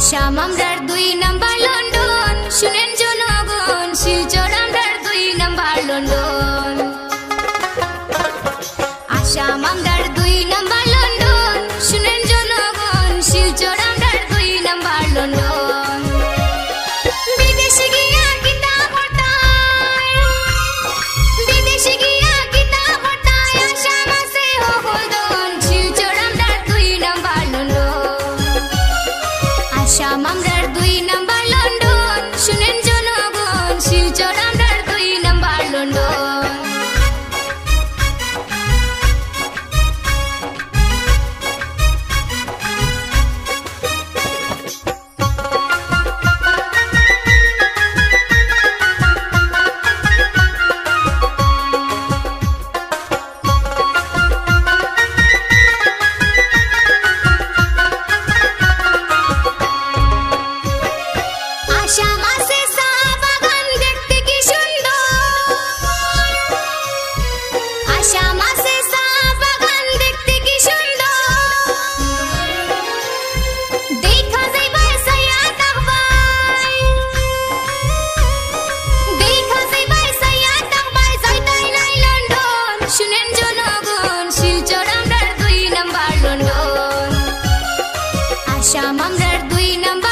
আসাম আমরার 2 number London শুনেন জনগণ শিলচর আমরার 2 নাম্বার লন্ডন আসাম আমরার 2 নাম্বার লন্ডন শুনেন জনগণ শিলচর আমরার 2 নাম্বার লন্ডন বিদেশে গিয়া কিতাব পড়তাই বিদেশে গিয়া কিতাব পড়তাই আসাম আছে হলদন শিলচর আমরার 2 নাম্বার লন্ডন আসাম আমরার 2 নাম্বার লন্ডন শুনেন জনগণ শিলচর আমরার 2 নাম্বার লন্ডন আসাম আছে চা বাগান দেখতে কি সুন্দর আসাম আছে চা বাগান দেখতে কি সুন্দর দেখা যাইবাই সায়া তাকবাই দেখা যাইবাই সায়া তাকবাই যাইতাই নাই লন্ডন শুনেন জনগণ শিলচর আমরার 2 নাম্বার লন্ডন আসাম আমরার 2 নাম্বার